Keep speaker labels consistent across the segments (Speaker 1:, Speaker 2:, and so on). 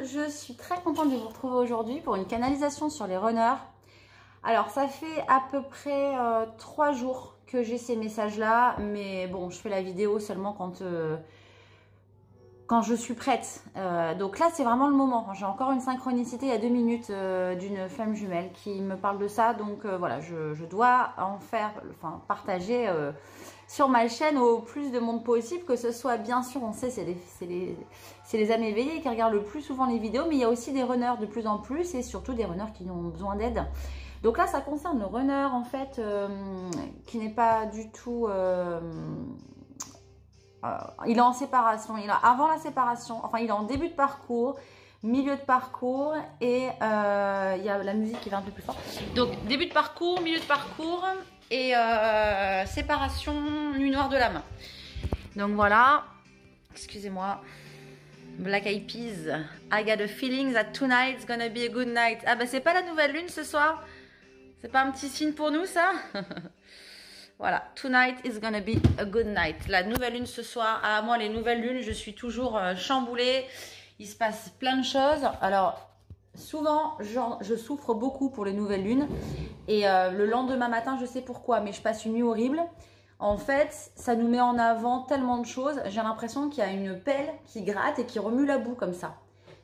Speaker 1: je suis très contente de vous retrouver aujourd'hui pour une canalisation sur les runners. Alors ça fait à peu près 3 jours que j'ai ces messages-là, mais bon, je fais la vidéo seulement quand je suis prête. Donc là, c'est vraiment le moment. J'ai encore une synchronicité il y a 2 minutes d'une flamme jumelle qui me parle de ça. Donc voilà, je dois en faire, enfin partager sur ma chaîne au plus de monde possible, que ce soit, bien sûr, on sait, c'est les âmes éveillées qui regardent le plus souvent les vidéos, mais il y a aussi des runners de plus en plus et surtout des runners qui ont besoin d'aide. Donc là, ça concerne le runner, en fait, qui n'est pas du tout... il est en séparation, il est avant la séparation, enfin, il est en début de parcours, milieu de parcours et il y a la musique qui va un peu plus fort. Donc, début de parcours, milieu de parcours et séparation, nuit noire de la main. Donc voilà, excusez-moi. Black Eyed Peas, I got a feeling that tonight's gonna be a good night. Ah bah c'est pas la nouvelle lune ce soir? C'est pas un petit signe pour nous ça? Voilà, tonight is gonna be a good night. La nouvelle lune ce soir, à moi les nouvelles lunes, je suis toujours chamboulée. Il se passe plein de choses. Alors, souvent, je souffre beaucoup pour les nouvelles lunes. Et le lendemain matin, je sais pourquoi, mais je passe une nuit horrible. En fait, ça nous met en avant tellement de choses. J'ai l'impression qu'il y a une pelle qui gratte et qui remue la boue comme ça.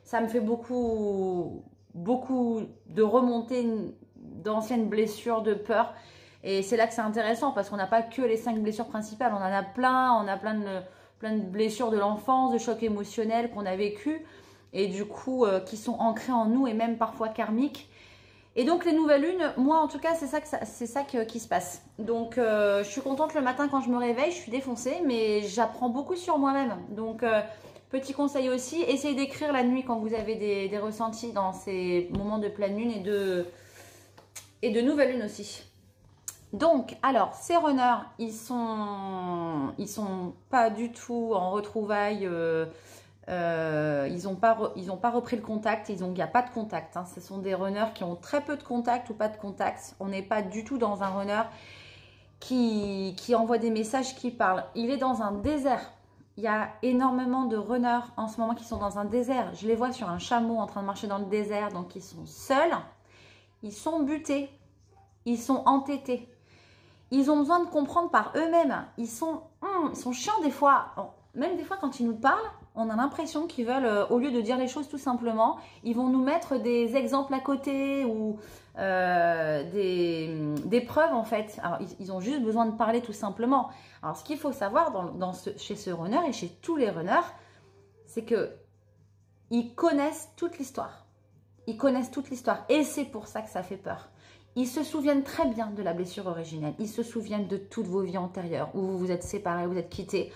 Speaker 1: Ça me fait beaucoup de remontées d'anciennes blessures, de peur. Et c'est là que c'est intéressant parce qu'on n'a pas que les 5 blessures principales. On en a plein. On a plein de blessures de l'enfance, de chocs émotionnels qu'on a vécu et du coup qui sont ancrés en nous et même parfois karmiques. Et donc les nouvelles lunes, moi en tout cas, c'est ça qui se passe. Donc je suis contente le matin quand je me réveille, je suis défoncée, mais j'apprends beaucoup sur moi-même. Donc petit conseil aussi, essayez d'écrire la nuit quand vous avez des ressentis dans ces moments de pleine lune et de nouvelle lune aussi. Donc, alors, ces runners, ils sont pas du tout en retrouvailles. Ils n'ont pas repris le contact. Il n'y a pas de contact. Hein. Ce sont des runners qui ont très peu de contact ou pas de contact. On n'est pas du tout dans un runner qui envoie des messages, qui parle. Il est dans un désert. Il y a énormément de runners en ce moment qui sont dans un désert. Je les vois sur un chameau en train de marcher dans le désert. Donc, ils sont seuls. Ils sont butés. Ils sont entêtés. Ils ont besoin de comprendre par eux-mêmes. Ils sont chiants des fois. Même des fois, quand ils nous parlent, on a l'impression qu'ils veulent, au lieu de dire les choses tout simplement, ils vont nous mettre des exemples à côté ou des preuves en fait. Alors, ils ont juste besoin de parler tout simplement. Alors, ce qu'il faut savoir chez ce runner et chez tous les runners, c'est que ils connaissent toute l'histoire. Ils connaissent toute l'histoire. Et c'est pour ça que ça fait peur. Ils se souviennent très bien de la blessure originelle. Ils se souviennent de toutes vos vies antérieures où vous vous êtes séparés, vous êtes quittés.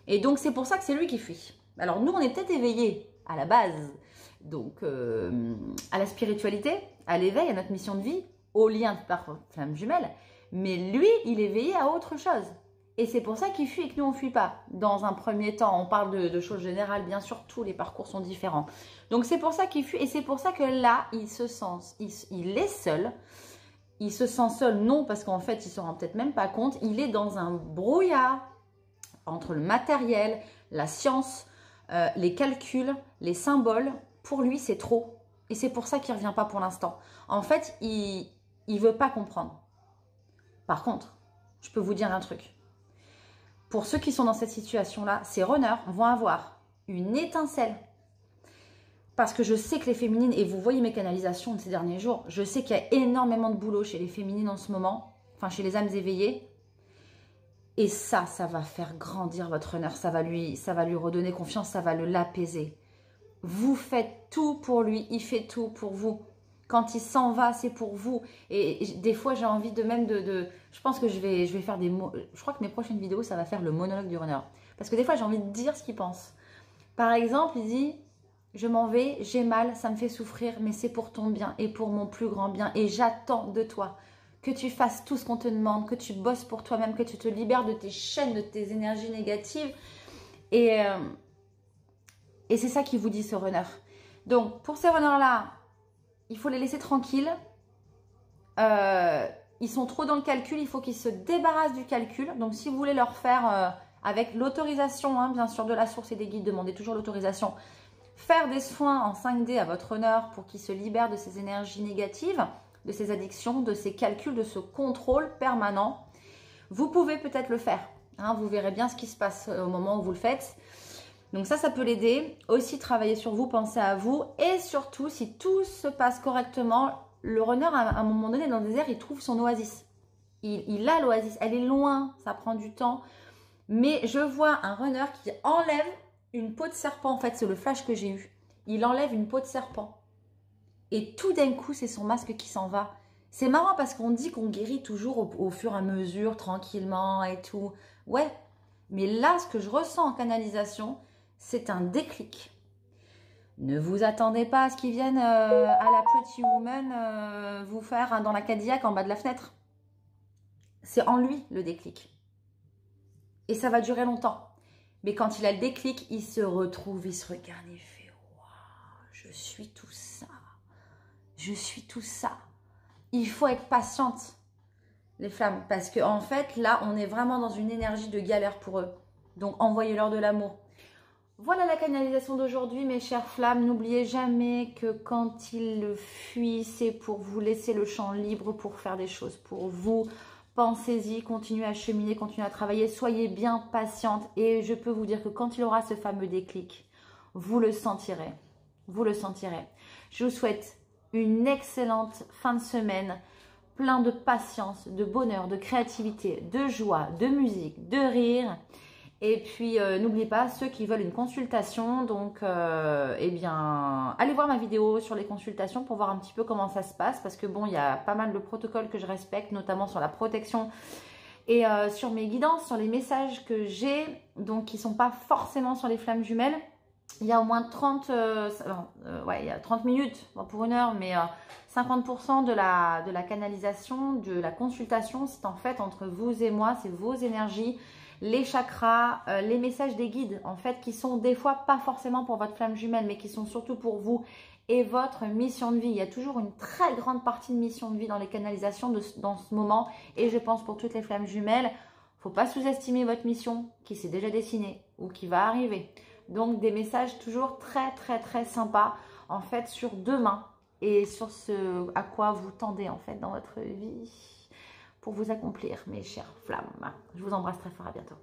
Speaker 1: Et donc, c'est pour ça que c'est lui qui fuit. Alors, nous, on est peut-être éveillés à la base, donc à la spiritualité, à l'éveil, à notre mission de vie, au lien par flamme jumelle. Mais lui, il est éveillé à autre chose. Et c'est pour ça qu'il fuit et que nous, on ne fuit pas. Dans un premier temps, on parle de choses générales. Bien sûr, tous les parcours sont différents. Donc, c'est pour ça qu'il fuit. Et c'est pour ça que là, il est seul. Il se sent seul, non, parce qu'en fait, il ne se rend peut-être même pas compte. Il est dans un brouillard entre le matériel, la science, les calculs, les symboles. Pour lui, c'est trop. Et c'est pour ça qu'il ne revient pas pour l'instant. En fait, il ne veut pas comprendre. Par contre, je peux vous dire un truc. Pour ceux qui sont dans cette situation-là, ces runners vont avoir une étincelle. Parce que je sais que les féminines, et vous voyez mes canalisations de ces derniers jours, je sais qu'il y a énormément de boulot chez les féminines en ce moment, enfin chez les âmes éveillées. Et ça va faire grandir votre runner, ça va lui redonner confiance, ça va l'apaiser. Vous faites tout pour lui, il fait tout pour vous. Quand il s'en va, c'est pour vous. Et des fois, j'ai envie je pense que je vais faire des mots. Je crois que mes prochaines vidéos, ça va faire le monologue du runner. Parce que des fois, j'ai envie de dire ce qu'il pense. Par exemple, il dit... Je m'en vais, j'ai mal, ça me fait souffrir, mais c'est pour ton bien et pour mon plus grand bien. Et j'attends de toi que tu fasses tout ce qu'on te demande, que tu bosses pour toi-même, que tu te libères de tes chaînes, de tes énergies négatives. Et c'est ça qui vous dit ce runner. Donc, pour ces runners-là, il faut les laisser tranquilles. Ils sont trop dans le calcul, il faut qu'ils se débarrassent du calcul. Donc, si vous voulez leur faire avec l'autorisation, hein, bien sûr, de la source et des guides, demandez toujours l'autorisation. faire des soins en 5D à votre honneur pour qu'il se libère de ces énergies négatives, de ces addictions, de ces calculs, de ce contrôle permanent. Vous pouvez peut-être le faire. Hein, vous verrez bien ce qui se passe au moment où vous le faites. Donc ça peut l'aider. Aussi, travailler sur vous, penser à vous. Et surtout, si tout se passe correctement, le runner, à un moment donné, dans le désert, il trouve son oasis. Il a l'oasis. Elle est loin, ça prend du temps. Mais je vois un runner qui enlève une peau de serpent. En fait, c'est le flash que j'ai eu. Il enlève une peau de serpent. Et tout d'un coup, c'est son masque qui s'en va. C'est marrant parce qu'on dit qu'on guérit toujours au fur et à mesure, tranquillement et tout. Ouais, mais là, ce que je ressens en canalisation, c'est un déclic. Ne vous attendez pas à ce qu'ils viennent à la Pretty Woman vous faire dans la Cadillac en bas de la fenêtre. C'est en lui le déclic. Et ça va durer longtemps. Mais quand il a le déclic, il se retrouve, il se regarde, il fait « Waouh, je suis tout ça. Je suis tout ça. » Il faut être patiente, les flammes, parce qu'en fait, là, on est vraiment dans une énergie de galère pour eux. Donc, envoyez-leur de l'amour. Voilà la canalisation d'aujourd'hui, mes chères flammes. N'oubliez jamais que quand ils le fuient, c'est pour vous laisser le champ libre pour faire des choses pour vous. Pensez-y, continuez à cheminer, continuez à travailler. Soyez bien patiente et je peux vous dire que quand il aura ce fameux déclic, vous le sentirez. Vous le sentirez. Je vous souhaite une excellente fin de semaine, plein de patience, de bonheur, de créativité, de joie, de musique, de rire. Et puis, n'oubliez pas, ceux qui veulent une consultation, donc, eh bien, allez voir ma vidéo sur les consultations pour voir un petit peu comment ça se passe. Parce que bon, il y a pas mal de protocoles que je respecte, notamment sur la protection et sur mes guidances, sur les messages que j'ai, donc qui ne sont pas forcément sur les flammes jumelles. Il y a au moins 30, ouais, il y a 30 minutes pour une heure, mais 50% de la canalisation, de la consultation, c'est en fait entre vous et moi, c'est vos énergies, les chakras, les messages des guides, en fait, qui sont des fois pas forcément pour votre flamme jumelle, mais qui sont surtout pour vous et votre mission de vie. Il y a toujours une très grande partie de mission de vie dans les canalisations dans ce moment, et je pense pour toutes les flammes jumelles, faut pas sous-estimer votre mission qui s'est déjà dessinée ou qui va arriver. Donc, des messages toujours très, très, très sympas, en fait, sur demain et sur ce à quoi vous tendez, en fait, dans votre vie pour vous accomplir, mes chères flammes. Je vous embrasse très fort, à bientôt.